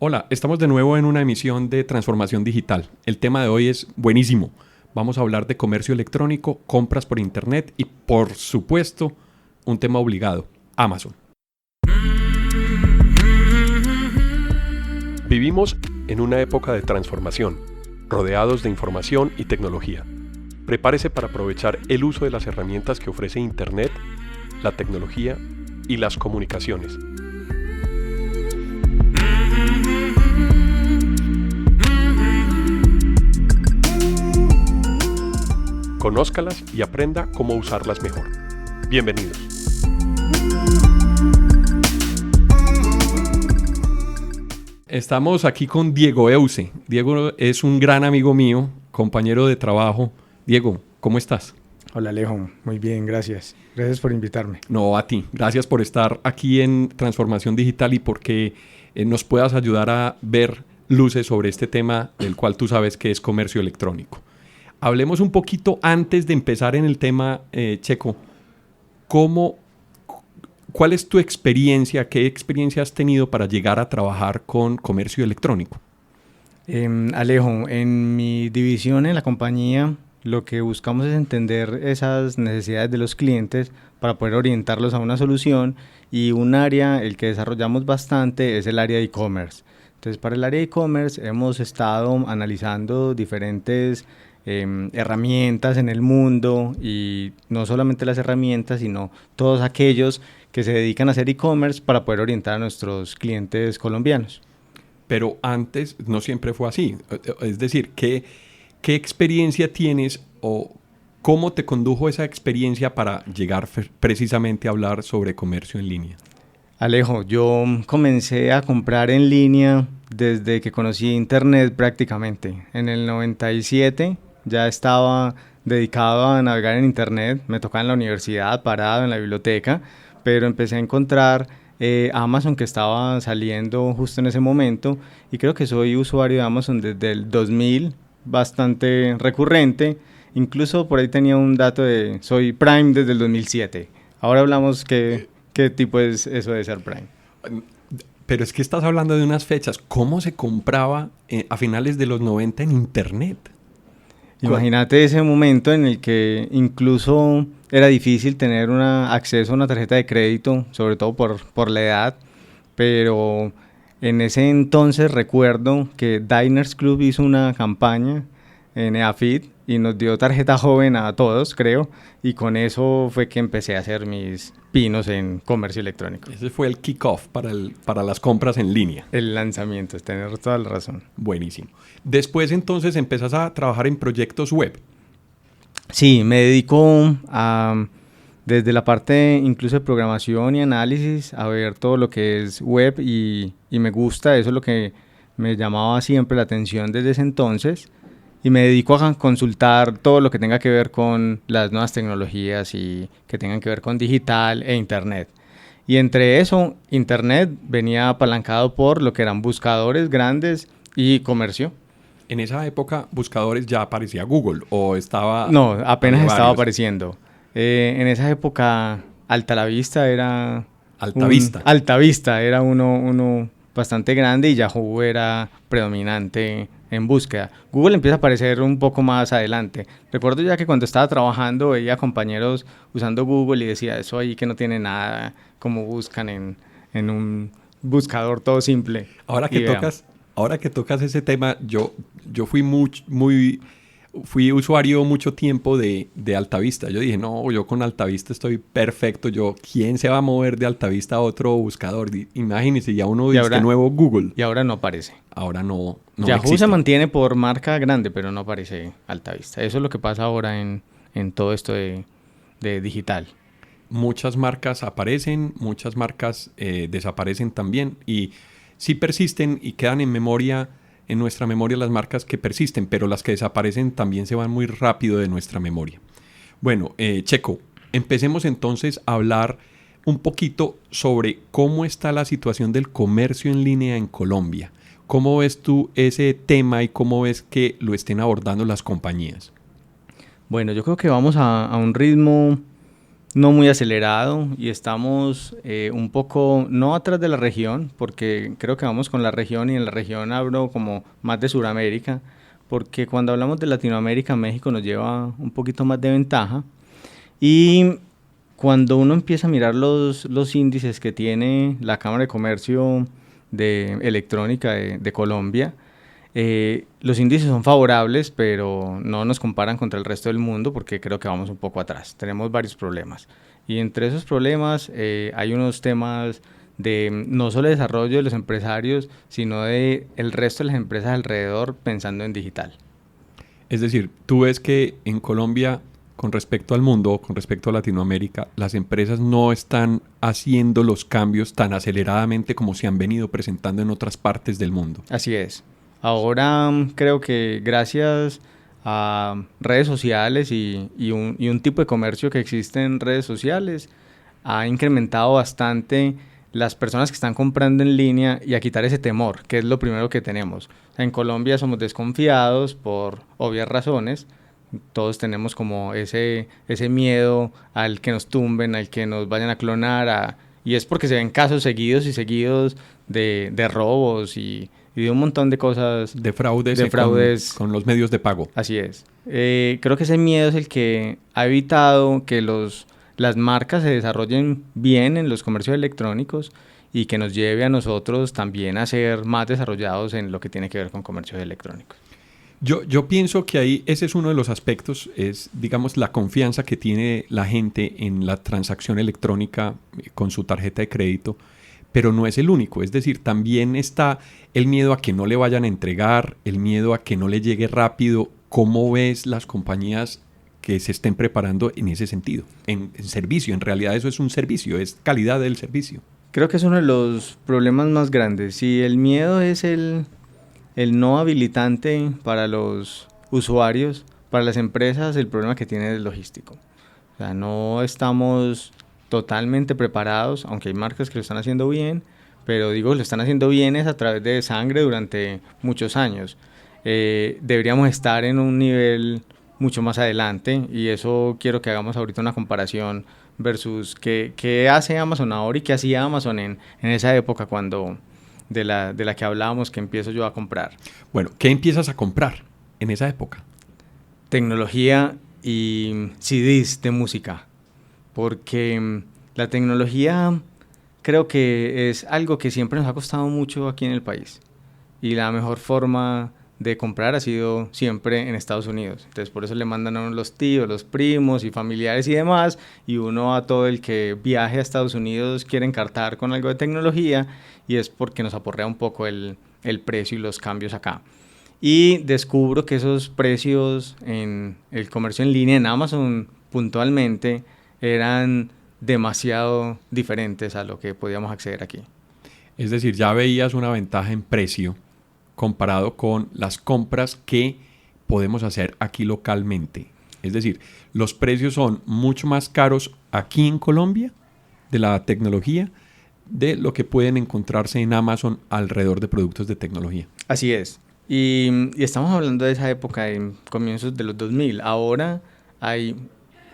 Hola, estamos de nuevo en una emisión de Transformación Digital. El tema de hoy es buenísimo. Vamos a hablar de comercio electrónico, compras por internet y, por supuesto, un tema obligado, Amazon. Vivimos en una época de transformación, rodeados de información y tecnología. Prepárese para aprovechar el uso de las herramientas que ofrece Internet, la tecnología y las comunicaciones. Conózcalas y aprenda cómo usarlas mejor. Bienvenidos. Estamos aquí con Diego Euse. Diego es un gran amigo mío, compañero de trabajo. Diego, ¿cómo estás? Hola Alejo, muy bien, gracias. Gracias por invitarme. No, a ti. Gracias por estar aquí en Transformación Digital y porque nos puedas ayudar a ver luces sobre este tema del cual tú sabes que es comercio electrónico. Hablemos un poquito antes de empezar en el tema, Checo. ¿Cuál es tu experiencia? ¿Qué experiencia has tenido para llegar a trabajar con comercio electrónico? Alejo, en mi división en la compañía, lo que buscamos es entender esas necesidades de los clientes para poder orientarlos a una solución, y un área, el que desarrollamos bastante, es el área de e-commerce. Entonces, para el área de e-commerce hemos estado analizando diferentes herramientas en el mundo, y no solamente las herramientas, sino todos aquellos que se dedican a hacer e-commerce para poder orientar a nuestros clientes colombianos. Pero antes no siempre fue así. Es decir, ¿qué experiencia tienes o cómo te condujo esa experiencia para llegar precisamente a hablar sobre comercio en línea? Alejo, yo comencé a comprar en línea desde que conocí Internet prácticamente. En el 97 ya estaba dedicado a navegar en Internet. Me tocaba en la universidad, parado en la biblioteca, pero empecé a encontrar Amazon, que estaba saliendo justo en ese momento, y creo que soy usuario de Amazon desde el 2000, bastante recurrente. Incluso por ahí tenía un dato de soy Prime desde el 2007. Ahora hablamos qué tipo es eso de ser Prime. Pero es que estás hablando de unas fechas. ¿Cómo se compraba a finales de los 90 en Internet? Imagínate ese momento en el que incluso era difícil tener acceso a una tarjeta de crédito, sobre todo por la edad, pero en ese entonces recuerdo que Diners Club hizo una campaña en EAFIT y nos dio tarjeta joven a todos, creo, y con eso fue que empecé a hacer mis pinos en comercio electrónico. Ese fue el kickoff para las compras en línea. El lanzamiento, es tener toda la razón. Buenísimo. Después entonces empezás a trabajar en proyectos web. Sí, me dedico desde la parte incluso de programación y análisis, a ver todo lo que es web, y me gusta, eso es lo que me llamaba siempre la atención desde ese entonces, y me dedico a consultar todo lo que tenga que ver con las nuevas tecnologías y que tengan que ver con digital e internet. Y entre eso, internet venía apalancado por lo que eran buscadores grandes y comercio. En esa época, buscadores ya aparecía Google o estaba... No, apenas estaba apareciendo. En esa época, Altavista era... Altavista era uno bastante grande, y Yahoo era predominante en búsqueda. Google empieza a aparecer un poco más adelante. Recuerdo ya que cuando estaba trabajando veía compañeros usando Google y decía, eso ahí que no tiene nada, como buscan en un buscador todo simple. Ahora que tocas ese tema, yo fui usuario mucho tiempo de Altavista. Yo dije, no, yo con Altavista estoy perfecto. ¿Quién se va a mover de Altavista a otro buscador? Imagínense, ya uno dice que nuevo Google. Y ahora no aparece. Ahora no Yahoo existe. Se mantiene por marca grande, pero no aparece Altavista. Eso es lo que pasa ahora en todo esto de digital. Muchas marcas aparecen, muchas marcas desaparecen también, y sí persisten y quedan en nuestra memoria las marcas que persisten, pero las que desaparecen también se van muy rápido de nuestra memoria. Bueno, Checo, empecemos entonces a hablar un poquito sobre cómo está la situación del comercio en línea en Colombia. ¿Cómo ves tú ese tema y cómo ves que lo estén abordando las compañías? Bueno, yo creo que vamos a un ritmo no muy acelerado y estamos un poco, no atrás de la región, porque creo que vamos con la región y en la región hablo como más de Sudamérica, porque cuando hablamos de Latinoamérica, México nos lleva un poquito más de ventaja. Y cuando uno empieza a mirar los índices que tiene la Cámara de Comercio de Electrónica de Colombia, los índices son favorables, pero no nos comparan contra el resto del mundo porque creo que vamos un poco atrás. Tenemos varios problemas. Y entre esos problemas hay unos temas de no solo desarrollo de los empresarios, sino de el resto de las empresas alrededor pensando en digital. Es decir, tú ves que en Colombia, con respecto al mundo, con respecto a Latinoamérica, las empresas no están haciendo los cambios tan aceleradamente como se han venido presentando en otras partes del mundo. Así es. Ahora creo que gracias a redes sociales y un tipo de comercio que existe en redes sociales, ha incrementado bastante las personas que están comprando en línea y a quitar ese temor, que es lo primero que tenemos. En Colombia somos desconfiados por obvias razones. Todos tenemos como ese miedo al que nos tumben, al que nos vayan a clonar, y es porque se ven casos seguidos y seguidos de robos y de un montón de cosas. De fraudes. Con los medios de pago. Así es. Creo que ese miedo es el que ha evitado que las marcas se desarrollen bien en los comercios electrónicos y que nos lleve a nosotros también a ser más desarrollados en lo que tiene que ver con comercios electrónicos. Yo pienso que ahí ese es uno de los aspectos, es digamos la confianza que tiene la gente en la transacción electrónica con su tarjeta de crédito, pero no es el único. Es decir, también está el miedo a que no le vayan a entregar, el miedo a que no le llegue rápido. ¿Cómo ves las compañías que se estén preparando en ese sentido? En servicio, en realidad eso es un servicio, es calidad del servicio. Creo que es uno de los problemas más grandes. Si el miedo es el no habilitante para los usuarios, para las empresas, el problema que tiene es logístico. O sea, no estamos totalmente preparados, aunque hay marcas que lo están haciendo bien, pero digo, lo están haciendo bien es a través de sangre durante muchos años. Deberíamos estar en un nivel mucho más adelante y eso quiero que hagamos ahorita una comparación versus qué hace Amazon ahora y qué hacía Amazon en esa época cuando de la que hablábamos que empiezo yo a comprar. Bueno, ¿qué empiezas a comprar en esa época? Tecnología y CDs de música, porque la tecnología creo que es algo que siempre nos ha costado mucho aquí en el país y la mejor forma de comprar ha sido siempre en Estados Unidos. Entonces por eso le mandan a uno los tíos, los primos y familiares y demás, y uno a todo el que viaje a Estados Unidos quiere encartar con algo de tecnología y es porque nos aporrea un poco el precio y los cambios acá. Y descubro que esos precios en el comercio en línea en Amazon puntualmente eran demasiado diferentes a lo que podíamos acceder aquí. Es decir, ya veías una ventaja en precio comparado con las compras que podemos hacer aquí localmente. Es decir, los precios son mucho más caros aquí en Colombia de la tecnología de lo que pueden encontrarse en Amazon alrededor de productos de tecnología. Así es. Y estamos hablando de esa época, en comienzos de los 2000. Ahora hay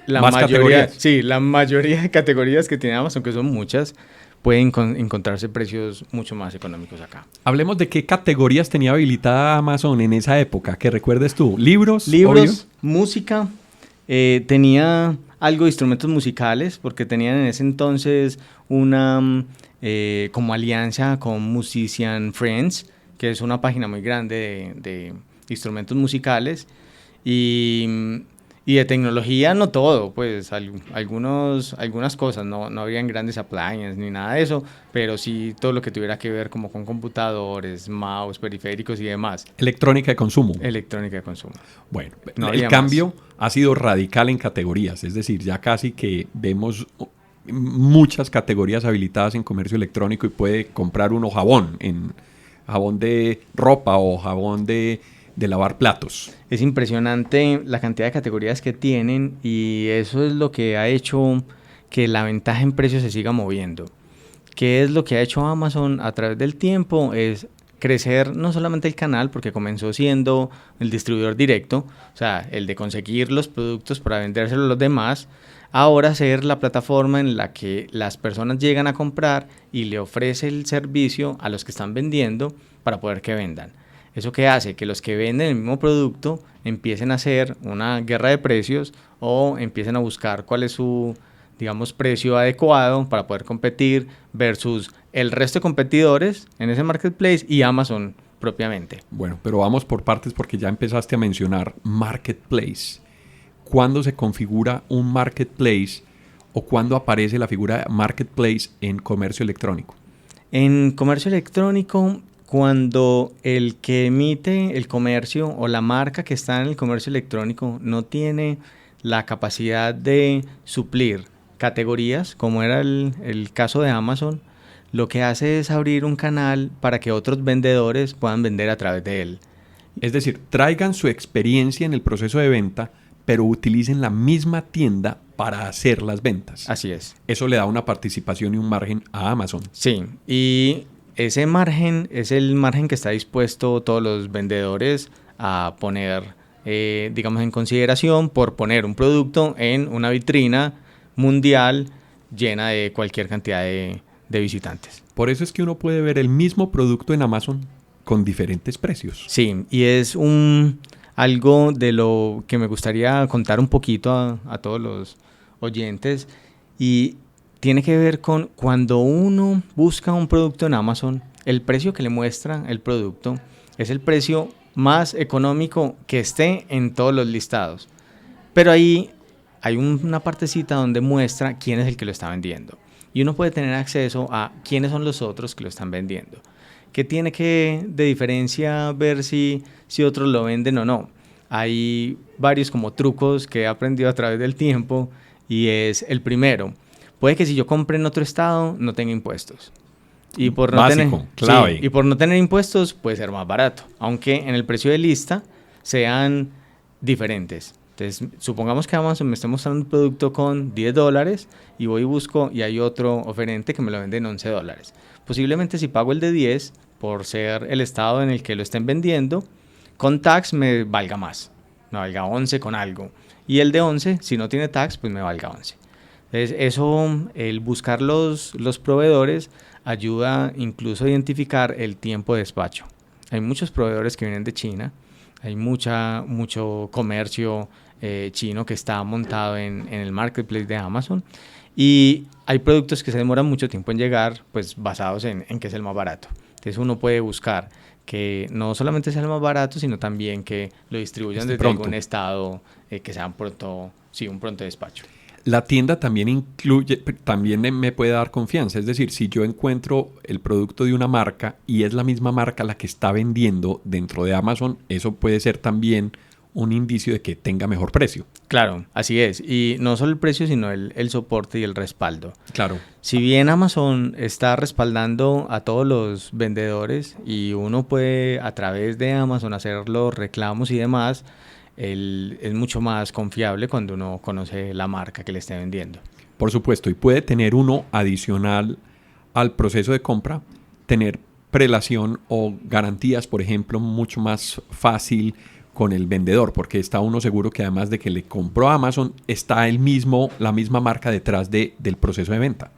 más categorías. Sí, la mayoría de categorías que tiene Amazon, que son muchas, pueden encontrarse precios mucho más económicos acá. Hablemos de qué categorías tenía habilitada Amazon en esa época, que recuerdes tú. Libros, obvio. Música, tenía algo de instrumentos musicales, porque tenían en ese entonces una como alianza con Musician Friends, que es una página muy grande de instrumentos musicales, y de tecnología no todo, pues algunas cosas, no habrían grandes appliances ni nada de eso, pero sí todo lo que tuviera que ver como con computadores, mouse, periféricos y demás. Electrónica de consumo. Electrónica de consumo. Bueno, el cambio ha sido radical en categorías, es decir, ya casi que vemos muchas categorías habilitadas en comercio electrónico y puede comprar uno jabón de ropa o jabón de lavar platos. Es impresionante la cantidad de categorías que tienen y eso es lo que ha hecho que la ventaja en precios se siga moviendo. ¿Qué es lo que ha hecho Amazon a través del tiempo? Es crecer no solamente el canal, porque comenzó siendo el distribuidor directo, o sea, el de conseguir los productos para vendérselos a los demás, ahora ser la plataforma en la que las personas llegan a comprar y le ofrece el servicio a los que están vendiendo para poder que vendan. ¿Eso qué hace? Que los que venden el mismo producto empiecen a hacer una guerra de precios o empiecen a buscar cuál es su, digamos, precio adecuado para poder competir versus el resto de competidores en ese marketplace y Amazon propiamente. Bueno, pero vamos por partes porque ya empezaste a mencionar marketplace. ¿Cuándo se configura un marketplace o cuándo aparece la figura de marketplace en comercio electrónico? En comercio electrónico, cuando el que emite el comercio o la marca que está en el comercio electrónico no tiene la capacidad de suplir categorías, como era el caso de Amazon, lo que hace es abrir un canal para que otros vendedores puedan vender a través de él. Es decir, traigan su experiencia en el proceso de venta, pero utilicen la misma tienda para hacer las ventas. Así es. Eso le da una participación y un margen a Amazon. Sí, y ese margen es el margen que está dispuesto todos los vendedores a poner, digamos, en consideración por poner un producto en una vitrina mundial llena de cualquier cantidad de visitantes. Por eso es que uno puede ver el mismo producto en Amazon con diferentes precios. Sí, y es algo de lo que me gustaría contar un poquito a todos los oyentes, y tiene que ver con cuando uno busca un producto en Amazon, el precio que le muestra el producto es el precio más económico que esté en todos los listados. Pero ahí hay una partecita donde muestra quién es el que lo está vendiendo. Y uno puede tener acceso a quiénes son los otros que lo están vendiendo. ¿Qué tiene que de diferencia ver si otros lo venden o no? Hay varios como trucos que he aprendido a través del tiempo, y es el primero. Puede que si yo compre en otro estado no tenga impuestos. Y por no Básico, clave. Sí, y por no tener impuestos puede ser más barato, aunque en el precio de lista sean diferentes. Entonces, supongamos que Amazon me está mostrando un producto con $10 y voy y busco y hay otro oferente que me lo vende en $11. Posiblemente si pago el de 10 por ser el estado en el que lo estén vendiendo, con tax me valga más, me valga 11 con algo. Y el de 11, si no tiene tax, pues me valga 11. Entonces, eso, el buscar los proveedores ayuda incluso a identificar el tiempo de despacho. Hay muchos proveedores que vienen de China, hay mucho comercio chino que está montado en el marketplace de Amazon, y hay productos que se demoran mucho tiempo en llegar, pues basados en que es el más barato. Entonces uno puede buscar que no solamente sea el más barato, sino también que lo distribuyan desde algún estado que sea un pronto despacho. La tienda también me puede dar confianza. Es decir, si yo encuentro el producto de una marca y es la misma marca la que está vendiendo dentro de Amazon, eso puede ser también un indicio de que tenga mejor precio. Claro, así es. Y no solo el precio, sino el soporte y el respaldo. Claro. Si bien Amazon está respaldando a todos los vendedores y uno puede a través de Amazon hacer los reclamos y demás, es mucho más confiable cuando uno conoce la marca que le esté vendiendo. Por supuesto, y puede tener uno adicional al proceso de compra, tener prelación o garantías, por ejemplo, mucho más fácil con el vendedor, porque está uno seguro que además de que le compró a Amazon, está la misma marca detrás del proceso de venta.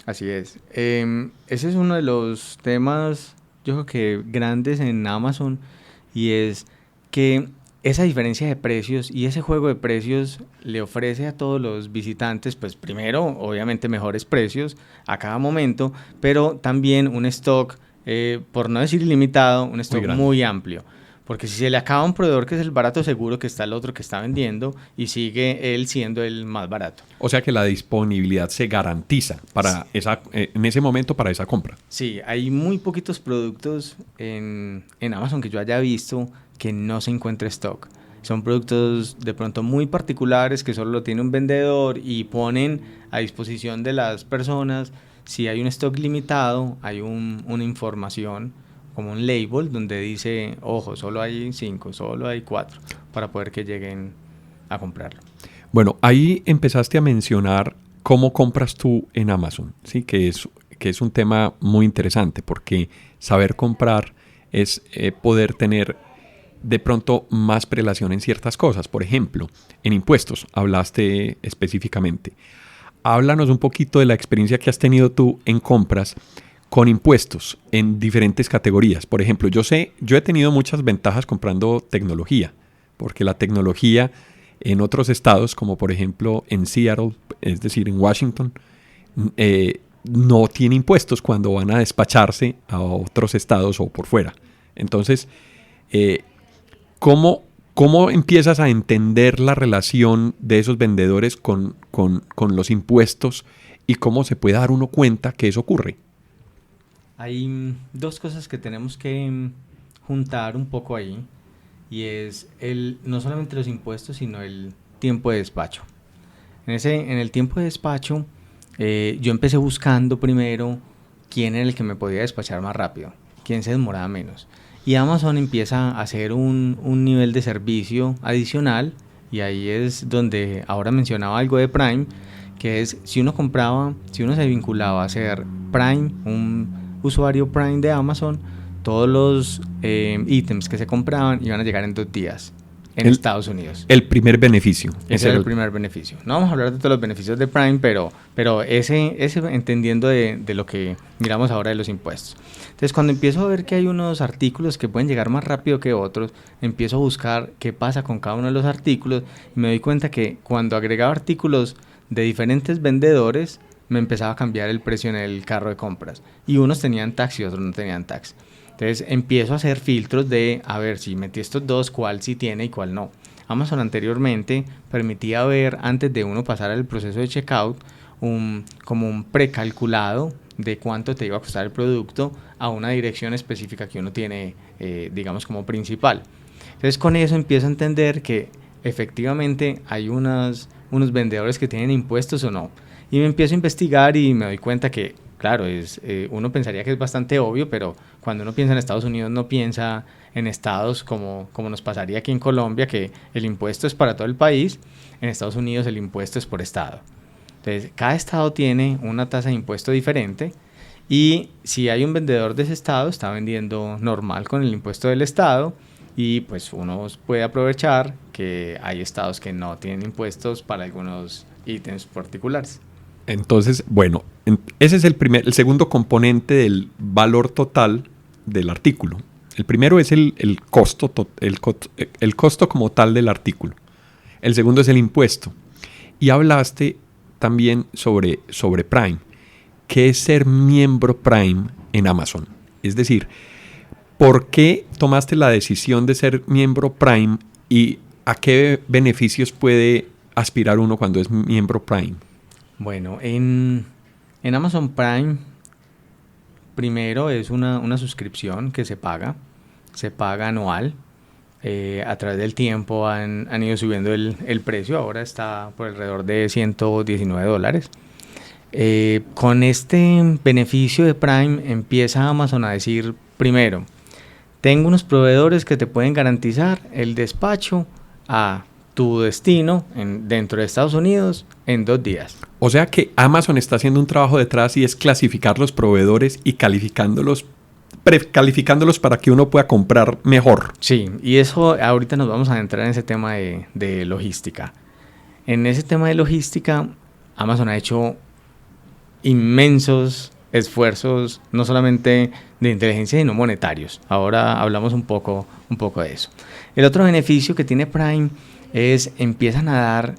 Así es. Ese es uno de los temas, yo creo que grandes en Amazon, y es que esa diferencia de precios y ese juego de precios le ofrece a todos los visitantes, pues primero, obviamente mejores precios a cada momento, pero también un stock, por no decir ilimitado, un stock muy amplio. Porque si se le acaba un proveedor que es el barato, seguro que está el otro que está vendiendo y sigue él siendo el más barato. O sea que la disponibilidad se garantiza para en ese momento para esa compra. Sí, hay muy poquitos productos en Amazon que yo haya visto que no se encuentre stock. Son productos de pronto muy particulares que solo lo tiene un vendedor y ponen a disposición de las personas. Si hay un stock limitado, hay una información como un label donde dice, ojo, solo hay 5, solo hay 4, para poder que lleguen a comprarlo. Bueno, ahí empezaste a mencionar cómo compras tú en Amazon, ¿sí? Que es un tema muy interesante, porque saber comprar es poder tener de pronto más prelación en ciertas cosas. Por ejemplo, en impuestos, hablaste específicamente. Háblanos un poquito de la experiencia que has tenido tú en compras con impuestos en diferentes categorías. Por ejemplo, yo he tenido muchas ventajas comprando tecnología, porque la tecnología en otros estados, como por ejemplo en Seattle, es decir, en Washington, no tiene impuestos cuando van a despacharse a otros estados o por fuera. Entonces, ¿cómo empiezas a entender la relación de esos vendedores con los impuestos y cómo se puede dar uno cuenta que eso ocurre? Hay dos cosas que tenemos que juntar un poco ahí, y es no solamente los impuestos, sino el tiempo de despacho. En el tiempo de despacho, yo empecé buscando primero quién era el que me podía despachar más rápido, quién se demoraba menos. Y Amazon empieza a hacer un nivel de servicio adicional, y ahí es donde ahora mencionaba algo de Prime, que es si uno se vinculaba a ser Prime, un usuario Prime de Amazon, todos los ítems que se compraban iban a llegar en 2 días en Estados Unidos. El primer beneficio. Ese era el primer beneficio. No vamos a hablar de todos los beneficios de Prime, pero ese entendiendo de lo que miramos ahora de los impuestos. Entonces, cuando empiezo a ver que hay unos artículos que pueden llegar más rápido que otros, empiezo a buscar qué pasa con cada uno de los artículos, y me doy cuenta que cuando agregaba artículos de diferentes vendedores, me empezaba a cambiar el precio en el carro de compras. Y unos tenían tax y otros no tenían tax. Entonces empiezo a hacer filtros de, a ver, si metí estos dos, cuál sí tiene y cuál no. Amazon anteriormente permitía ver, antes de uno pasar el proceso de checkout, como un precalculado de cuánto te iba a costar el producto a una dirección específica que uno tiene, digamos, como principal. Entonces con eso empiezo a entender que efectivamente hay unos vendedores que tienen impuestos o no. Y me empiezo a investigar y me doy cuenta que, claro, uno pensaría que es bastante obvio, pero cuando uno piensa en Estados Unidos no piensa en estados como nos pasaría aquí en Colombia, que el impuesto es para todo el país. En Estados Unidos el impuesto es por estado. Entonces, cada estado tiene una tasa de impuesto diferente, y si hay un vendedor de ese estado, está vendiendo normal con el impuesto del estado, y pues uno puede aprovechar que hay estados que no tienen impuestos para algunos ítems particulares. Entonces, bueno, ese es el segundo componente del valor total del artículo. El primero es el costo como tal del artículo. El segundo es el impuesto. Y hablaste también sobre Prime. ¿Qué es ser miembro Prime en Amazon? Es decir, ¿por qué tomaste la decisión de ser miembro Prime y a qué beneficios puede aspirar uno cuando es miembro Prime? Bueno, en Amazon Prime, primero es una suscripción que se paga anual. A través del tiempo han ido subiendo el precio, ahora está por alrededor de $119. Con este beneficio de Prime empieza Amazon a decir, primero, tengo unos proveedores que te pueden garantizar el despacho a tu destino dentro de Estados Unidos en 2 días. O sea que Amazon está haciendo un trabajo detrás y es clasificar los proveedores y calificándolos para que uno pueda comprar mejor. Sí, y eso ahorita nos vamos a entrar en ese tema de logística. En ese tema de logística, Amazon ha hecho inmensos esfuerzos, no solamente de inteligencia, sino monetarios. Ahora hablamos un poco de eso. El otro beneficio que tiene Prime es empiezan a dar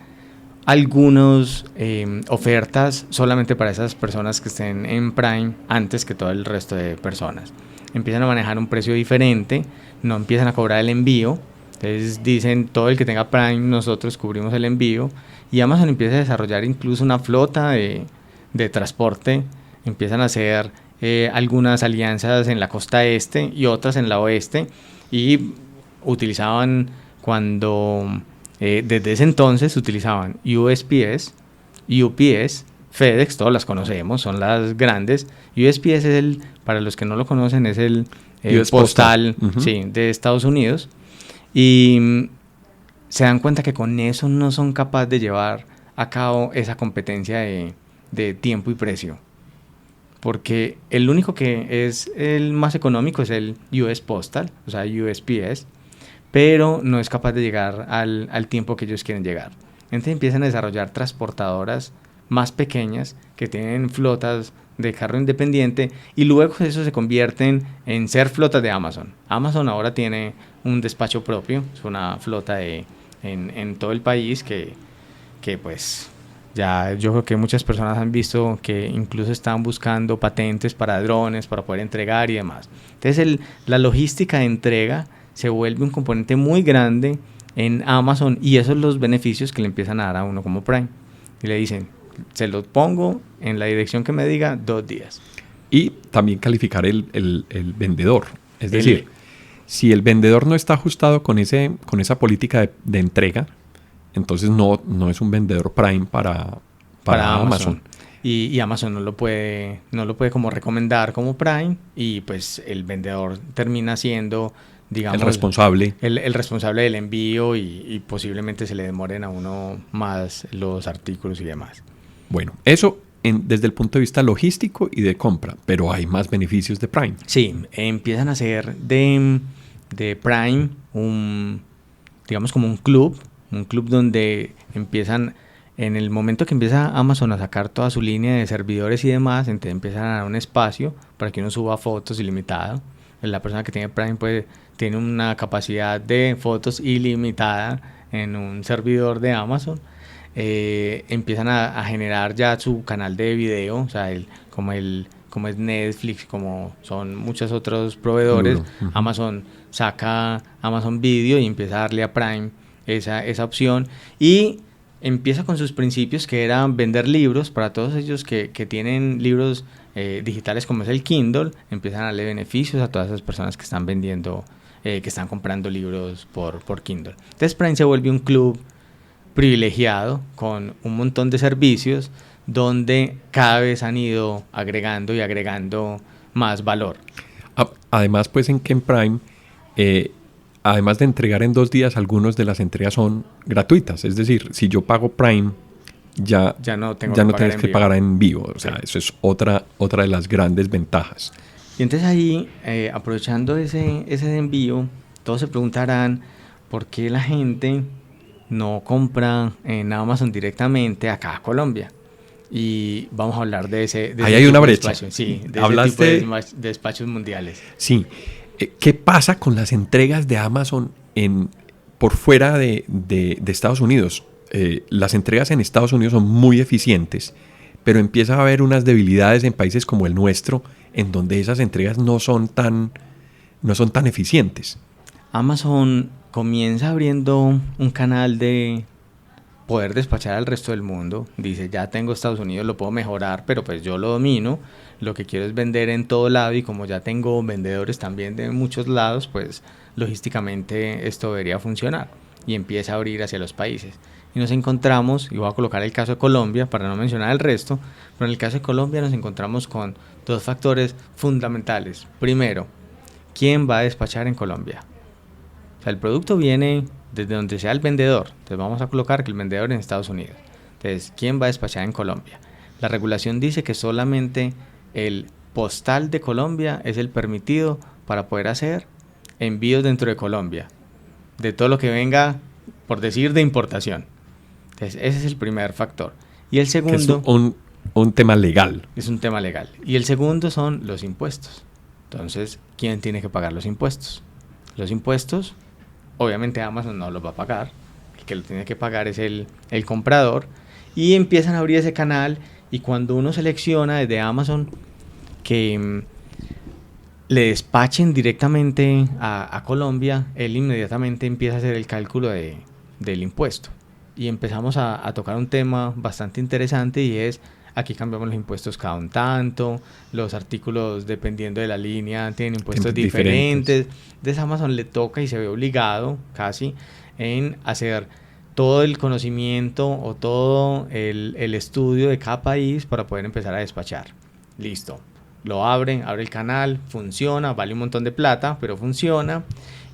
algunas ofertas solamente para esas personas que estén en Prime antes que todo el resto de personas. Empiezan a manejar un precio diferente, no empiezan a cobrar el envío. Entonces dicen, todo el que tenga Prime, nosotros cubrimos el envío. Y Amazon empieza a desarrollar incluso una flota de transporte. Empiezan a hacer algunas alianzas en la costa este y otras en la oeste. Y utilizaban desde ese entonces utilizaban USPS, UPS, FedEx, todas las conocemos, son las grandes. USPS es para los que no lo conocen, es el postal, uh-huh, sí, de Estados Unidos. Y se dan cuenta que con eso no son capaces de llevar a cabo esa competencia de tiempo y precio. Porque el único que es el más económico es el US Postal, o sea, USPS. pero no es capaz de llegar al tiempo que ellos quieren llegar. Entonces empiezan a desarrollar transportadoras más pequeñas que tienen flotas de carro independiente y luego eso se convierten en ser flotas de Amazon. Amazon ahora tiene un despacho propio, es una flota en todo el país que pues ya yo creo que muchas personas han visto que incluso están buscando patentes para drones para poder entregar y demás. Entonces la logística de entrega se vuelve un componente muy grande en Amazon y esos son los beneficios que le empiezan a dar a uno como Prime. Y le dicen, se los pongo en la dirección que me diga 2 días. Y también calificar el vendedor. Es decir, si el vendedor no está ajustado con esa política de entrega, entonces no es un vendedor Prime para Amazon. Y Amazon no lo puede como recomendar como Prime y pues el vendedor termina siendo, digamos, el responsable. El responsable del envío y posiblemente se le demoren a uno más los artículos y demás. Bueno, eso desde el punto de vista logístico y de compra, pero hay más beneficios de Prime. Sí, empiezan a hacer de Prime digamos como un club donde empiezan, en el momento que empieza Amazon a sacar toda su línea de servidores y demás, entonces empiezan a dar un espacio para que uno suba fotos ilimitado. La persona que tiene Prime tiene una capacidad de fotos ilimitada en un servidor de Amazon. Empiezan a generar ya su canal de video, o sea, como es Netflix, como son muchos otros proveedores. Uh-huh. Amazon saca Amazon Video y empieza a darle a Prime esa opción y empieza con sus principios, que eran vender libros para todos ellos que tienen libros digitales como es el Kindle. Empiezan a darle beneficios a todas esas personas que están vendiendo, que están comprando libros por Kindle. Entonces Prime se vuelve un club privilegiado con un montón de servicios donde cada vez han ido agregando más valor. Además, pues en Prime, además de entregar en 2 días, algunas de las entregas son gratuitas. Es decir, si yo pago Prime, ya no tienes que pagar en vivo. O sea, eso es otra de las grandes ventajas. Y entonces ahí, aprovechando ese envío, todos se preguntarán por qué la gente no compra en Amazon directamente acá a Colombia. Y vamos a hablar de ese ahí hay una brecha. Sí, de ese tipo de despachos mundiales. Sí. ¿Qué pasa con las entregas de Amazon por fuera de Estados Unidos? Las entregas en Estados Unidos son muy eficientes, pero empieza a haber unas debilidades en países como el nuestro, en donde esas entregas no son tan eficientes. Amazon comienza abriendo un canal de poder despachar al resto del mundo. Dice, ya tengo Estados Unidos, lo puedo mejorar, pero pues yo lo domino. Lo que quiero es vender en todo lado y como ya tengo vendedores también de muchos lados, pues logísticamente esto debería funcionar. Y empieza a abrir hacia los países. Y nos encontramos, y voy a colocar el caso de Colombia para no mencionar el resto, pero en el caso de Colombia nos encontramos con 2 factores fundamentales. Primero, ¿quién va a despachar en Colombia? O sea, el producto viene desde donde sea el vendedor. Entonces vamos a colocar que el vendedor en Estados Unidos. Entonces, ¿quién va a despachar en Colombia? La regulación dice que solamente el postal de Colombia es el permitido para poder hacer envíos dentro de Colombia. De todo lo que venga, por decir, de importación. Entonces, ese es el primer factor. Y el segundo... Es un tema legal. Es un tema legal. Y el segundo son los impuestos. Entonces, ¿quién tiene que pagar los impuestos? Los impuestos, obviamente Amazon no los va a pagar. El que lo tiene que pagar es el comprador. Y empiezan a abrir ese canal. Y cuando uno selecciona desde Amazon que le despachen directamente a Colombia, él inmediatamente empieza a hacer el cálculo del impuesto. Y empezamos a tocar un tema bastante interesante y es, aquí cambiamos los impuestos cada un tanto, los artículos dependiendo de la línea tienen impuestos diferentes. Entonces Amazon le toca y se ve obligado casi en hacer todo el conocimiento o todo el estudio de cada país para poder empezar a despachar. Listo. Lo abre el canal, funciona, vale un montón de plata, pero funciona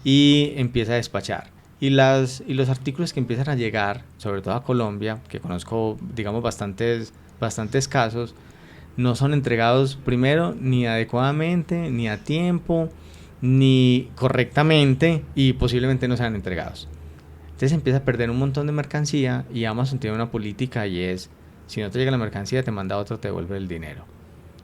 y empieza a despachar. Y los artículos que empiezan a llegar, sobre todo a Colombia, que conozco, digamos, bastantes casos, no son entregados primero ni adecuadamente, ni a tiempo, ni correctamente y posiblemente no sean entregados. Entonces empieza a perder un montón de mercancía y Amazon tiene una política y es, si no te llega la mercancía, te manda otro, te devuelve el dinero.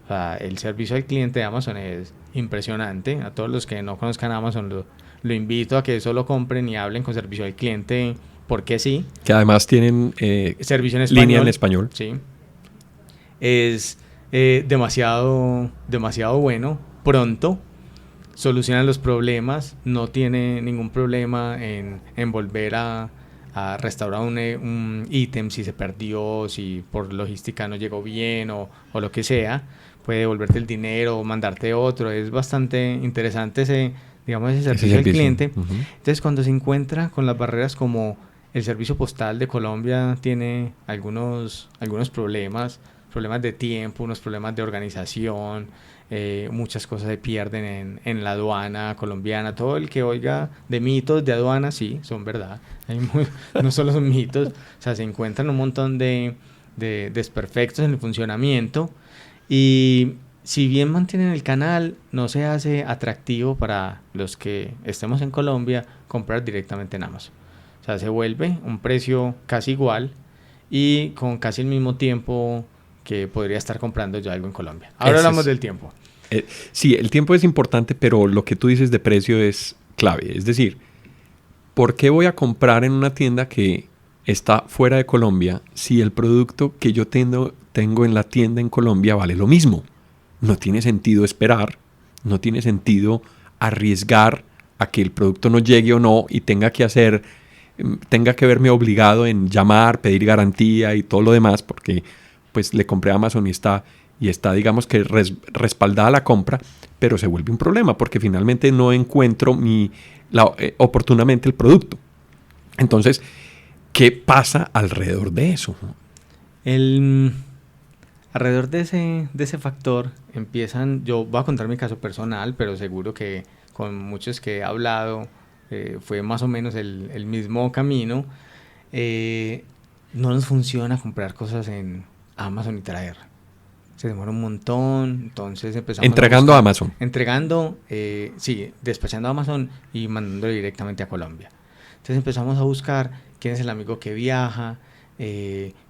O sea, el servicio al cliente de Amazon es impresionante. A todos los que no conozcan Amazon lo invito a que solo compren y hablen con servicio al cliente, porque sí. Que además tienen servicio en español, línea en español. Sí. Es demasiado bueno, pronto. Solucionan los problemas, no tiene ningún problema en volver a restaurar un ítem si se perdió, si por logística no llegó bien o lo que sea. Puede devolverte el dinero o mandarte otro. Es bastante interesante ese servicio al cliente. Uh-huh. Entonces, cuando se encuentra con las barreras como el servicio postal de Colombia tiene algunos problemas de tiempo, unos problemas de organización, muchas cosas se pierden en la aduana colombiana. Todo el que oiga de mitos de aduana, sí, son verdad. No solo son mitos, o sea, se encuentran un montón de desperfectos en el funcionamiento y si bien mantienen el canal, no se hace atractivo para los que estemos en Colombia comprar directamente en Amazon. O sea, se vuelve un precio casi igual y con casi el mismo tiempo que podría estar comprando yo algo en Colombia. Ahora hablamos del tiempo. Sí, el tiempo es importante, pero lo que tú dices de precio es clave. Es decir, ¿por qué voy a comprar en una tienda que está fuera de Colombia si el producto que yo tengo en la tienda en Colombia vale lo mismo? No tiene sentido esperar, no tiene sentido arriesgar a que el producto no llegue o no y tenga que verme obligado en llamar, pedir garantía y todo lo demás, porque pues le compré a Amazon y está digamos que respaldada la compra, pero se vuelve un problema porque finalmente no encuentro oportunamente el producto. Entonces, ¿qué pasa alrededor de eso? Alrededor de ese factor yo voy a contar mi caso personal, pero seguro que con muchos que he hablado fue más o menos el mismo camino. No nos funciona comprar cosas en Amazon y traer. Se demora un montón, entonces empezamos entregando a Amazon. Despachando a Amazon y mandándolo directamente a Colombia. Entonces empezamos a buscar quién es el amigo que viaja,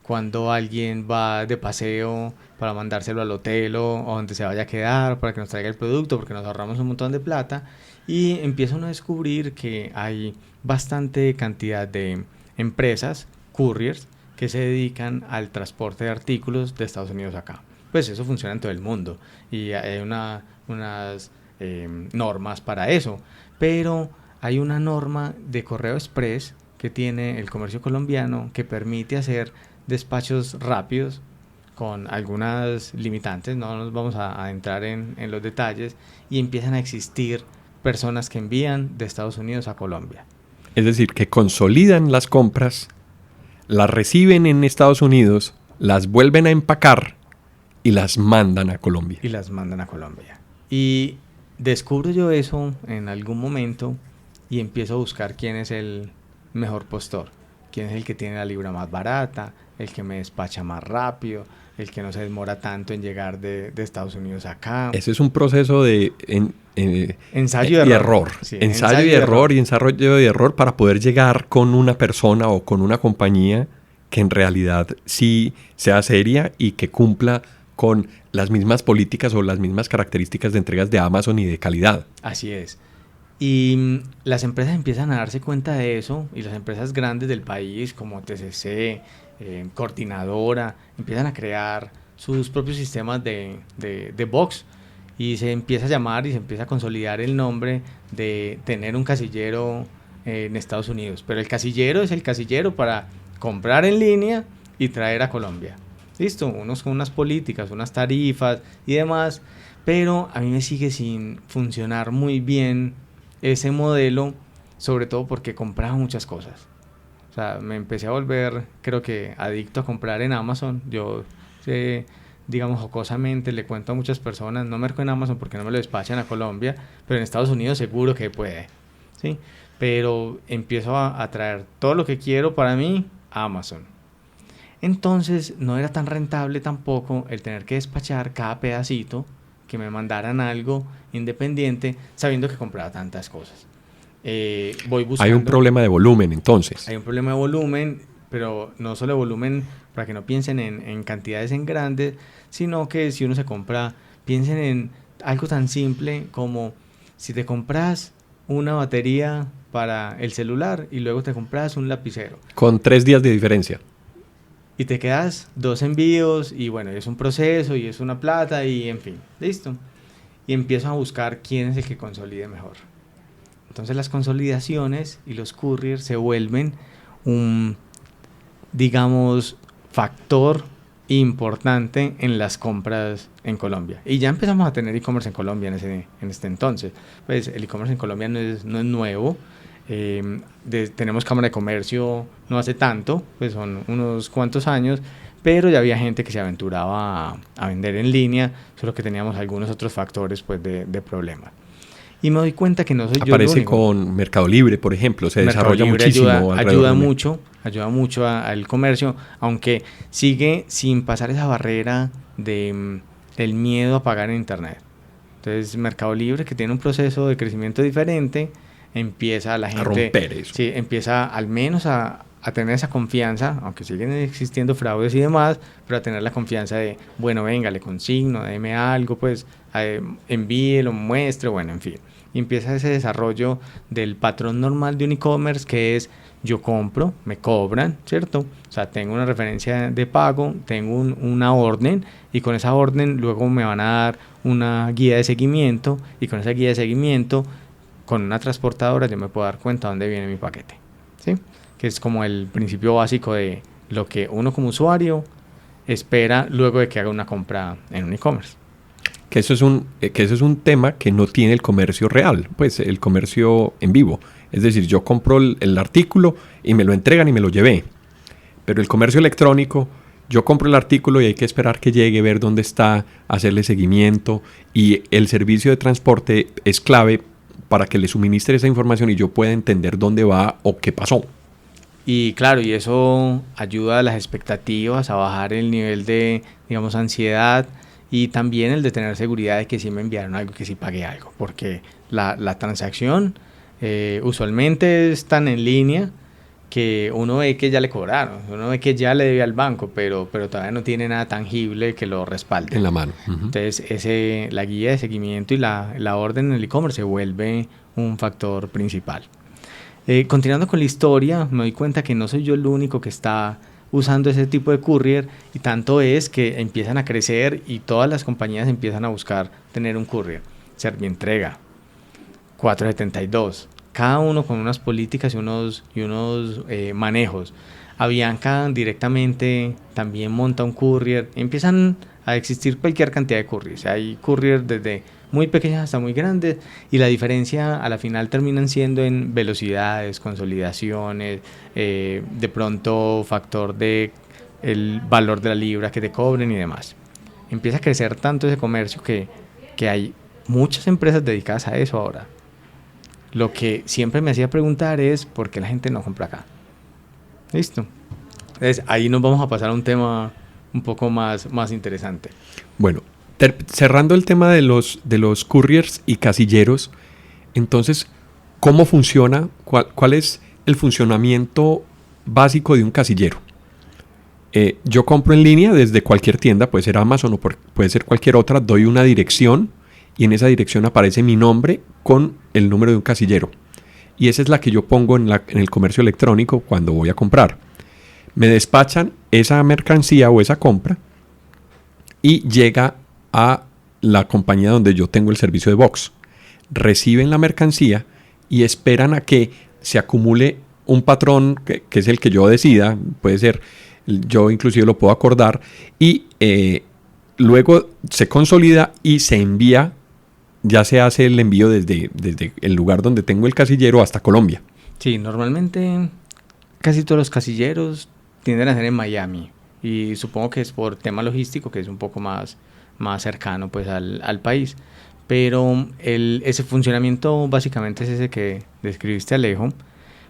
cuando alguien va de paseo para mandárselo al hotel o donde se vaya a quedar para que nos traiga el producto, porque nos ahorramos un montón de plata. Y empieza uno a descubrir que hay bastante cantidad de empresas, couriers, que se dedican al transporte de artículos de Estados Unidos acá. Pues eso funciona en todo el mundo y hay unas normas para eso, pero hay una norma de correo express que tiene el comercio colombiano que permite hacer despachos rápidos con algunas limitantes, no nos vamos a entrar en los detalles, y empiezan a existir personas que envían de Estados Unidos a Colombia. Es decir, que consolidan las compras, las reciben en Estados Unidos, las vuelven a empacar y las mandan a Colombia. Y descubro yo eso en algún momento y empiezo a buscar quién es el mejor postor, quién es el que tiene la libra más barata, el que me despacha más rápido, el que no se demora tanto en llegar de Estados Unidos acá. Ese es un proceso de ensayo y error. Sí, ensayo y error para poder llegar con una persona o con una compañía que en realidad sí sea seria y que cumpla con las mismas políticas o las mismas características de entregas de Amazon y de calidad. Así es. Y las empresas empiezan a darse cuenta de eso, y las empresas grandes del país como TCC, Coordinadora, empiezan a crear sus propios sistemas de box, y se empieza a llamar y se empieza a consolidar el nombre de tener un casillero en Estados Unidos. Pero el casillero es el casillero para comprar en línea y traer a Colombia. Listo, unos con unas políticas, unas tarifas y demás, pero a mí me sigue sin funcionar muy bien ese modelo, sobre todo porque compraba muchas cosas. O sea, me empecé a volver, creo que, adicto a comprar en Amazon. Yo, digamos, jocosamente le cuento a muchas personas, no merco en Amazon porque no me lo despachan a Colombia, pero en Estados Unidos seguro que puede, ¿sí? Pero empiezo a traer todo lo que quiero para mí a Amazon. Entonces no era tan rentable tampoco el tener que despachar cada pedacito que me mandaran algo independiente sabiendo que compraba tantas cosas. Voy buscando. Hay un problema de volumen entonces. Hay un problema de volumen, pero no solo de volumen para que no piensen en cantidades en grandes, sino que si uno se compra, piensen en algo tan simple como si te compras una batería para el celular y luego te compras un lapicero. Con 3 días de diferencia. Y te quedas 2 envíos y bueno, es un proceso y es una plata y en fin, listo. Y empiezo a buscar quién es el que consolide mejor. Entonces las consolidaciones y los couriers se vuelven un, digamos, factor importante en las compras en Colombia. Y ya empezamos a tener e-commerce en Colombia en este entonces. Pues el e-commerce en Colombia no es nuevo. Tenemos Cámara de Comercio no hace tanto, pues son unos cuantos años, pero ya había gente que se aventuraba a vender en línea, solo que teníamos algunos otros factores pues de problemas. Y me doy cuenta que no soy yo el Aparece único. con Mercado Libre, por ejemplo, se Mercado desarrolla Libre muchísimo. ayuda mucho al comercio, aunque sigue sin pasar esa barrera del miedo a pagar en internet. Entonces Mercado Libre, que tiene un proceso de crecimiento diferente, empieza la gente a romper eso. Sí, empieza al menos a tener esa confianza, aunque siguen existiendo fraudes y demás, pero a tener la confianza de, bueno, venga, le consigno, déme algo, pues envíelo, muestre, bueno, en fin. Y empieza ese desarrollo del patrón normal de un e-commerce, que es yo compro, me cobran, ¿cierto? O sea, tengo una referencia de pago, tengo una orden, y con esa orden luego me van a dar una guía de seguimiento, y con esa guía de seguimiento, con una transportadora, yo me puedo dar cuenta dónde viene mi paquete, ¿sí? Que es como el principio básico de lo que uno como usuario espera luego de que haga una compra en un e-commerce. Que eso es un tema que no tiene el comercio real, pues el comercio en vivo. Es decir, yo compro el artículo y me lo entregan y me lo llevé. Pero el comercio electrónico, yo compro el artículo y hay que esperar que llegue, ver dónde está, hacerle seguimiento. Y el servicio de transporte es clave para que le suministre esa información y yo pueda entender dónde va o qué pasó. Y claro, y eso ayuda a las expectativas, a bajar el nivel de, digamos, ansiedad, y también el de tener seguridad de que sí me enviaron algo, que sí pagué algo, porque la transacción usualmente es tan en línea que uno ve que ya le cobraron, uno ve que ya le debe al banco, pero todavía no tiene nada tangible que lo respalde. En la mano. Entonces la guía de seguimiento y la orden en el e-commerce se vuelve un factor principal. Continuando con la historia, me doy cuenta que no soy yo el único que está usando ese tipo de courier, y tanto es que empiezan a crecer y todas las compañías empiezan a buscar tener un courier. Servientrega, 472, cada uno con unas políticas y unos manejos. Avianca directamente también monta un courier. Empiezan a existir cualquier cantidad de couriers. Hay couriers desde muy pequeñas hasta muy grandes, y la diferencia a la final terminan siendo en velocidades, consolidaciones, de pronto factor de el valor de la libra que te cobren y demás. Empieza a crecer tanto ese comercio que hay muchas empresas dedicadas a eso ahora. Lo que siempre me hacía preguntar es ¿por qué la gente no compra acá? Listo. Entonces ahí nos vamos a pasar a un tema un poco más interesante. Bueno, cerrando el tema de los couriers y casilleros, entonces, ¿cómo funciona? ¿Cuál es el funcionamiento básico de un casillero? Yo compro en línea desde cualquier tienda, puede ser Amazon o puede ser cualquier otra, doy una dirección y en esa dirección aparece mi nombre con el número de un casillero. Y esa es la que yo pongo en el comercio electrónico cuando voy a comprar. Me despachan esa mercancía o esa compra y llega a la compañía donde yo tengo el servicio de box. Reciben la mercancía y esperan a que se acumule un patrón que es el que yo decida, puede ser, yo inclusive lo puedo acordar, y luego se consolida y se envía, ya se hace el envío desde el lugar donde tengo el casillero hasta Colombia. Sí, normalmente casi todos los casilleros tienden a ser en Miami, y supongo que es por tema logístico, que es un poco más cercano pues al país, pero ese funcionamiento básicamente es ese que describiste, Alejo,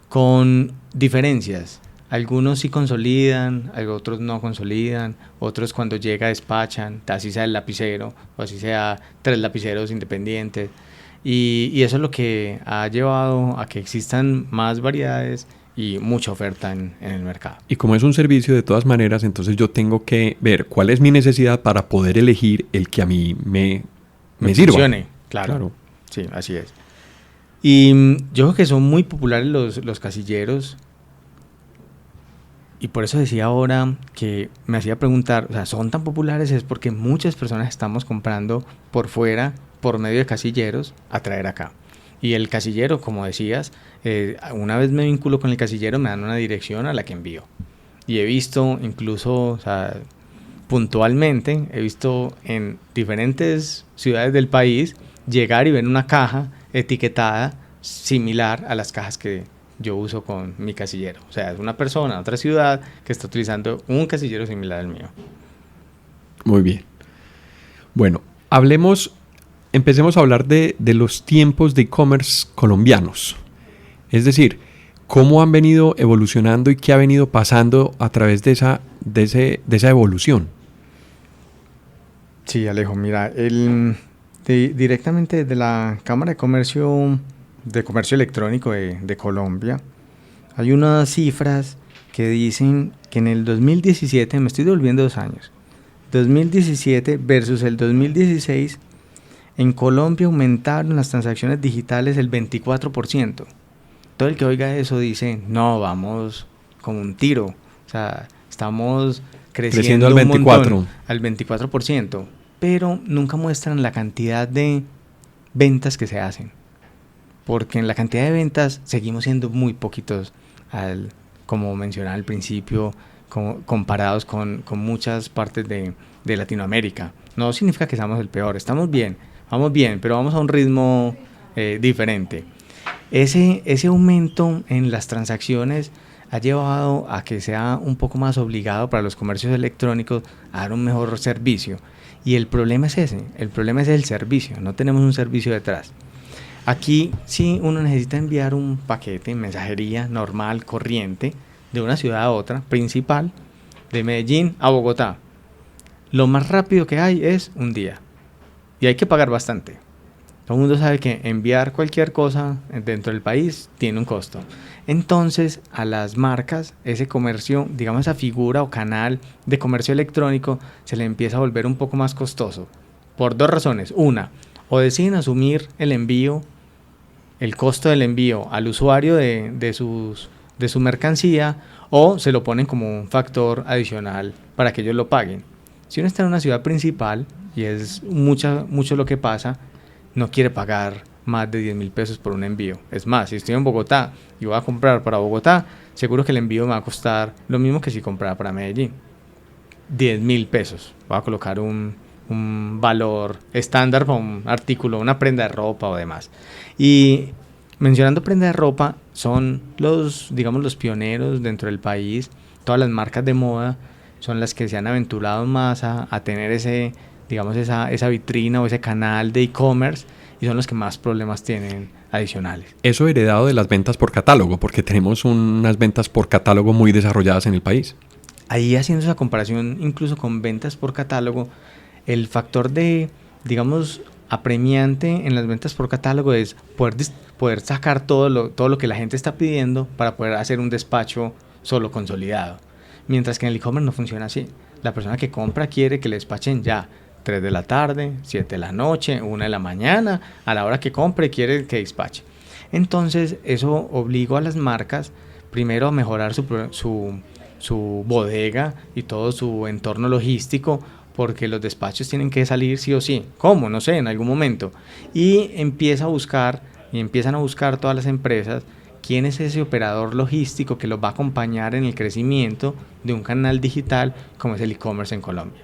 con diferencias. Algunos sí consolidan, otros no consolidan, otros cuando llega despachan, así sea el lapicero o así sea 3 lapiceros independientes. Y eso es lo que ha llevado a que existan más variedades y mucha oferta en el mercado. Y como es un servicio de todas maneras, entonces yo tengo que ver cuál es mi necesidad para poder elegir el que a mí me sirva. Funcione, claro. Sí, así es. Y yo creo que son muy populares los casilleros. Y por eso decía ahora que me hacía preguntar, o sea, son tan populares es porque muchas personas estamos comprando por fuera, por medio de casilleros, a traer acá. Y el casillero, como decías, una vez me vinculo con el casillero, me dan una dirección a la que envío. Y he visto incluso, o sea, puntualmente, he visto en diferentes ciudades del país llegar y ver una caja etiquetada similar a las cajas que yo uso con mi casillero. O sea, es una persona de otra ciudad que está utilizando un casillero similar al mío. Muy bien. Bueno, empecemos a hablar de los tiempos de e-commerce colombianos. Es decir, cómo han venido evolucionando y qué ha venido pasando a través de esa evolución. Sí, Alejo, mira, directamente desde la Cámara de Comercio Electrónico de Colombia, hay unas cifras que dicen que en el 2017, me estoy devolviendo 2 años, 2017 versus el 2016, en Colombia aumentaron las transacciones digitales el 24%. Todo el que oiga eso dice, no, vamos como un tiro, o sea, estamos creciendo al 24%. Al 24%, pero nunca muestran la cantidad de ventas que se hacen. Porque en la cantidad de ventas seguimos siendo muy poquitos, como mencionaba al principio, comparados con muchas partes de Latinoamérica. No significa que seamos el peor, estamos bien, vamos bien, pero vamos a un ritmo diferente. Ese aumento en las transacciones ha llevado a que sea un poco más obligado para los comercios electrónicos a dar un mejor servicio. Y el problema es ese, el problema es el servicio, no tenemos un servicio detrás. Aquí sí uno necesita enviar un paquete, mensajería normal, corriente, de una ciudad a otra, principal, de Medellín a Bogotá. Lo más rápido que hay es un día. Y hay que pagar bastante. Todo el mundo sabe que enviar cualquier cosa dentro del país tiene un costo. Entonces, a las marcas, ese comercio, digamos esa figura o canal de comercio electrónico, se le empieza a volver un poco más costoso. Por 2 razones. Una, o deciden asumir el envío, el costo del envío al usuario de su mercancía, o se lo ponen como un factor adicional para que ellos lo paguen. Si uno está en una ciudad principal, y es mucho lo que pasa, no quiere pagar más de 10.000 pesos por un envío. Es más, si estoy en Bogotá y voy a comprar para Bogotá, seguro que el envío me va a costar lo mismo que si comprara para Medellín. 10.000 pesos. Voy a colocar un valor estándar para un artículo, una prenda de ropa o demás. Y mencionando prenda de ropa, son los pioneros dentro del país. Todas las marcas de moda son las que se han aventurado más a tener esa vitrina o ese canal de e-commerce, y son los que más problemas tienen adicionales. Eso heredado de las ventas por catálogo, porque tenemos unas ventas por catálogo muy desarrolladas en el país. Ahí, haciendo esa comparación incluso con ventas por catálogo, el factor apremiante en las ventas por catálogo es poder sacar todo lo que la gente está pidiendo para poder hacer un despacho solo consolidado. Mientras que en el e-commerce no funciona así. La persona que compra quiere que le despachen ya 3 de la tarde, 7 de la noche, 1 de la mañana, a la hora que compre quiere que despache. Entonces eso obligó a las marcas primero a mejorar su bodega y todo su entorno logístico, porque los despachos tienen que salir sí o sí. ¿Cómo? No sé, en algún momento. Y empiezan a buscar todas las empresas quién es ese operador logístico que los va a acompañar en el crecimiento de un canal digital como es el e-commerce en Colombia.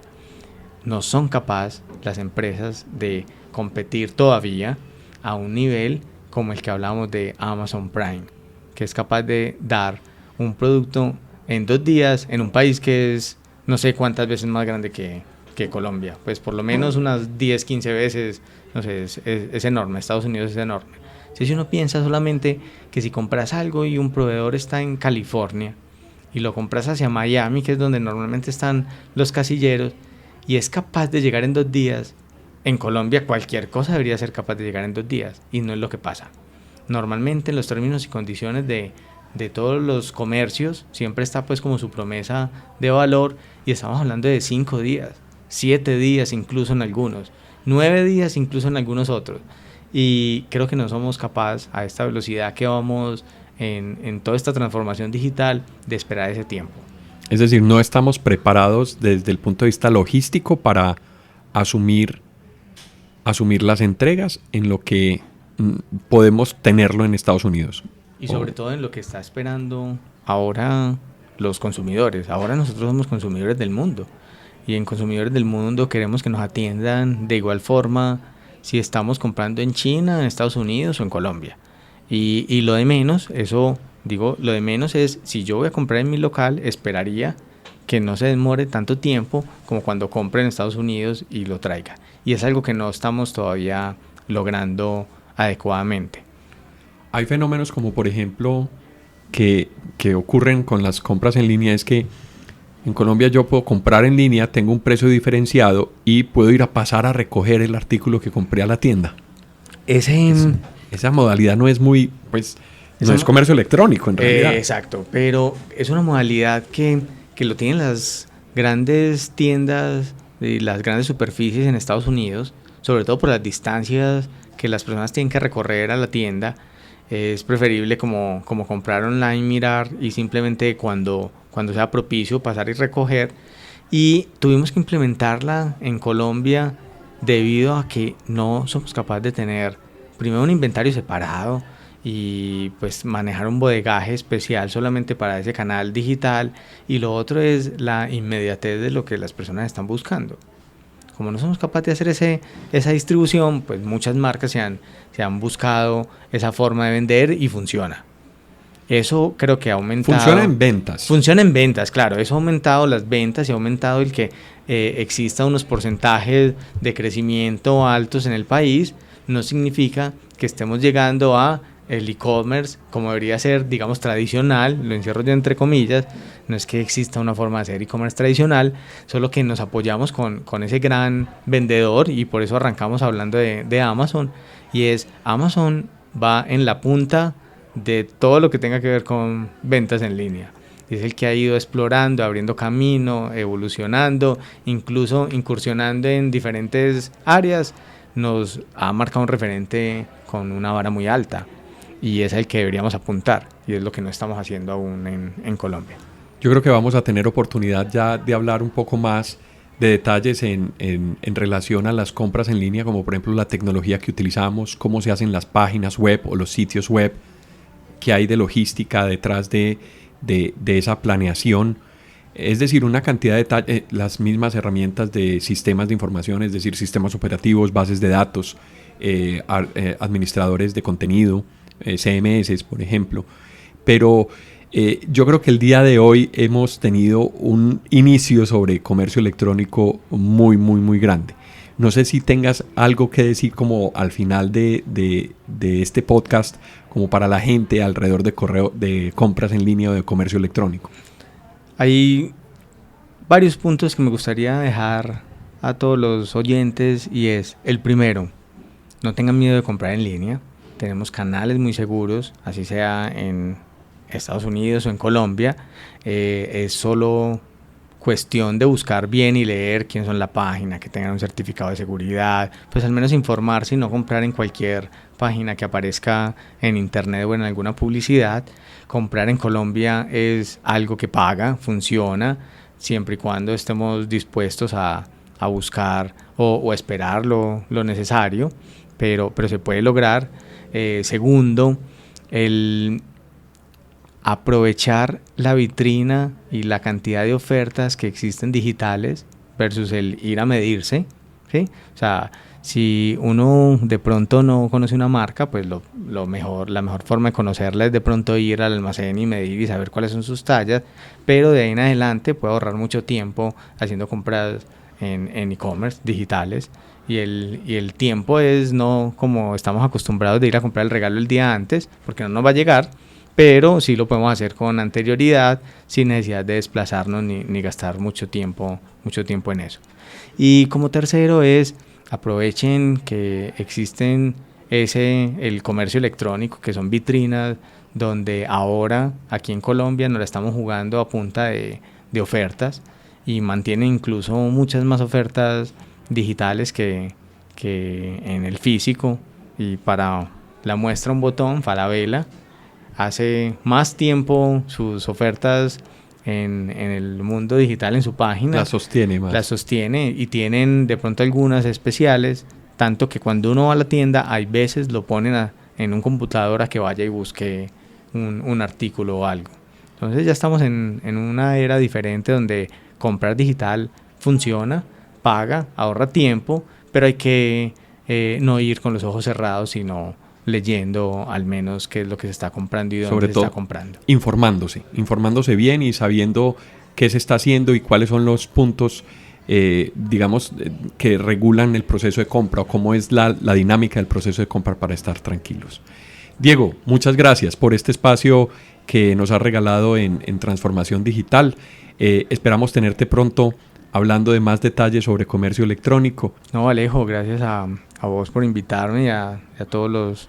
No son capaces las empresas de competir todavía a un nivel como el que hablábamos de Amazon Prime, que es capaz de dar un producto en 2 días en un país que es no sé cuántas veces más grande que Colombia, pues por lo menos unas 10, 15 veces, no sé, es enorme. Estados Unidos es enorme. Si uno piensa solamente que si compras algo y un proveedor está en California y lo compras hacia Miami, que es donde normalmente están los casilleros, y es capaz de llegar en 2 días, en Colombia cualquier cosa debería ser capaz de llegar en 2 días, y no es lo que pasa. Normalmente en los términos y condiciones de todos los comercios siempre está pues como su promesa de valor, y estamos hablando de 5 días, 7 días incluso en algunos, 9 días incluso en algunos otros, y creo que no somos capaces a esta velocidad que vamos en toda esta transformación digital de esperar ese tiempo. Es decir, no estamos preparados desde el punto de vista logístico para asumir las entregas en lo que podemos tenerlo en Estados Unidos. Y sobre todo en lo que está esperando ahora los consumidores. Ahora nosotros somos consumidores del mundo. Y en consumidores del mundo queremos que nos atiendan de igual forma si estamos comprando en China, en Estados Unidos o en Colombia. Y lo de menos, lo de menos es, si yo voy a comprar en mi local, esperaría que no se demore tanto tiempo como cuando compre en Estados Unidos y lo traiga. Y es algo que no estamos todavía logrando adecuadamente. Hay fenómenos como, por ejemplo, que ocurren con las compras en línea, es que en Colombia yo puedo comprar en línea, tengo un precio diferenciado y puedo ir a pasar a recoger el artículo que compré a la tienda. Esa modalidad no es muy, pues, no es comercio electrónico en realidad. Exacto, pero es una modalidad que lo tienen las grandes tiendas y las grandes superficies en Estados Unidos, sobre todo por las distancias que las personas tienen que recorrer a la tienda. Es preferible como comprar online, mirar y simplemente cuando sea propicio pasar y recoger. Y tuvimos que implementarla en Colombia debido a que no somos capaces de tener primero un inventario separado y pues manejar un bodegaje especial solamente para ese canal digital, y lo otro es la inmediatez de lo que las personas están buscando. Como no somos capaces de hacer esa distribución, pues muchas marcas se han buscado esa forma de vender y funciona. Eso creo que ha aumentado. Funciona en ventas. Funciona en ventas, claro. Eso ha aumentado las ventas y ha aumentado el que exista unos porcentajes de crecimiento altos en el país. No significa que estemos llegando a el e-commerce como debería ser, digamos, tradicional, lo encierro yo entre comillas. No es que exista una forma de hacer e-commerce tradicional, solo que nos apoyamos con ese gran vendedor, y por eso arrancamos hablando de Amazon, y es Amazon va en la punta de todo lo que tenga que ver con ventas en línea. Es el que ha ido explorando, abriendo camino, evolucionando, incluso incursionando en diferentes áreas. Nos ha marcado un referente con una vara muy alta, y es el que deberíamos apuntar, y es lo que no estamos haciendo aún en Colombia. Yo creo que vamos a tener oportunidad ya de hablar un poco más de detalles en relación a las compras en línea, como por ejemplo la tecnología que utilizamos, cómo se hacen las páginas web o los sitios web, qué hay de logística detrás de esa planeación. Es decir, una cantidad de detalles, las mismas herramientas de sistemas de información, es decir, sistemas operativos, bases de datos, administradores de contenido, CMS, por ejemplo. Pero yo creo que el día de hoy hemos tenido un inicio sobre comercio electrónico muy, muy, muy grande. No sé si tengas algo que decir como al final de este podcast, como para la gente alrededor de compras en línea o de comercio electrónico. Hay varios puntos que me gustaría dejar a todos los oyentes, y es el primero: no tengan miedo de comprar en línea. Tenemos canales muy seguros, así sea en Estados Unidos o en Colombia. Es solo cuestión de buscar bien y leer quién son la página, que tengan un certificado de seguridad, pues al menos informarse y no comprar en cualquier página que aparezca en internet o en alguna publicidad. Comprar en Colombia es algo que paga, funciona, siempre y cuando estemos dispuestos a buscar o esperar lo necesario, pero se puede lograr. Segundo, el aprovechar la vitrina y la cantidad de ofertas que existen digitales versus el ir a medirse, ¿sí? O sea, si uno de pronto no conoce una marca, pues la mejor forma de conocerla es de pronto ir al almacén y medir y saber cuáles son sus tallas, pero de ahí en adelante puede ahorrar mucho tiempo haciendo compras en e-commerce digitales. Y el tiempo es no como estamos acostumbrados de ir a comprar el regalo el día antes, porque no nos va a llegar, pero sí lo podemos hacer con anterioridad, sin necesidad de desplazarnos ni gastar mucho tiempo en eso. Y como tercero es, aprovechen que existen el comercio electrónico, que son vitrinas, donde ahora aquí en Colombia nos la estamos jugando a punta de ofertas, y mantienen incluso muchas más ofertas digitales que en el físico. Y para la muestra un botón, Falabella hace más tiempo sus ofertas en el mundo digital en su página. Las sostiene más. Las sostiene, y tienen de pronto algunas especiales, tanto que cuando uno va a la tienda, hay veces lo ponen en un computador a que vaya y busque un artículo o algo. Entonces ya estamos en una era diferente donde comprar digital funciona, paga, ahorra tiempo, pero hay que no ir con los ojos cerrados, sino leyendo al menos qué es lo que se está comprando y dónde Sobre se todo, está comprando. Informándose bien y sabiendo qué se está haciendo y cuáles son los puntos, que regulan el proceso de compra, o cómo es la dinámica del proceso de compra, para estar tranquilos. Diego, muchas gracias por este espacio que nos has regalado en Transformación Digital. Esperamos tenerte pronto hablando de más detalles sobre comercio electrónico. No, Alejo, gracias a vos por invitarme, y a todos los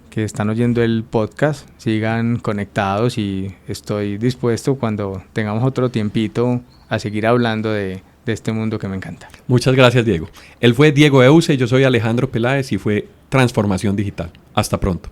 que están oyendo el podcast. Sigan conectados, y estoy dispuesto, cuando tengamos otro tiempito, a seguir hablando de este mundo que me encanta. Muchas gracias, Diego. Él fue Diego Euse, yo soy Alejandro Peláez, y fue Transformación Digital. Hasta pronto.